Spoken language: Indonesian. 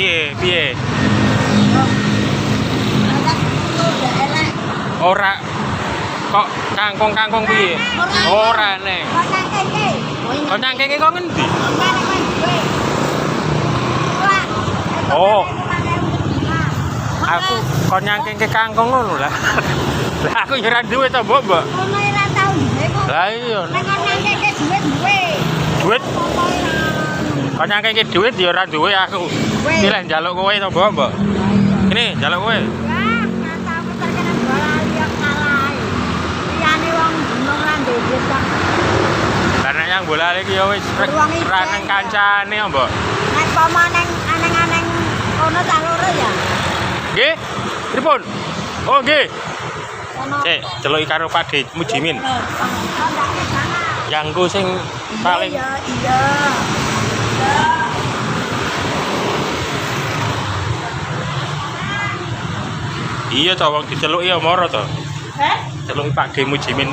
Piye, piye? Ora kok kangkung piye? Ora nek. Kok nang kene kok ngendi? Oh. Aku kok nyangking ke kangkung ngono lah. Lah aku ya ora duwe to, Mbok. Ono ora tau duwe kok. Lah iya. Nek nyangking ke duwe. Duit. Kok nyangking ke duit ya ora duwe aku. Iki lek njaluk kowe to, Mbok. Ini njaluk kowe. Ya, kata aku terkena bola liya kalah. Liyane wong gunung lan dhewe kok. Karena yang bola iki ya wis ora nang kancane, Mbok. Nek pama neng aneng-aneng ono tak loro ya. Nggih. Pripun? Oh, nggih. Ono. Cek, celuki karo Pak De Mujimin. Ondake sana. Yangku sing paling Iya, iya. iya to wong diceluki ya moro to. Heh? Celuki Pak De Mujimin.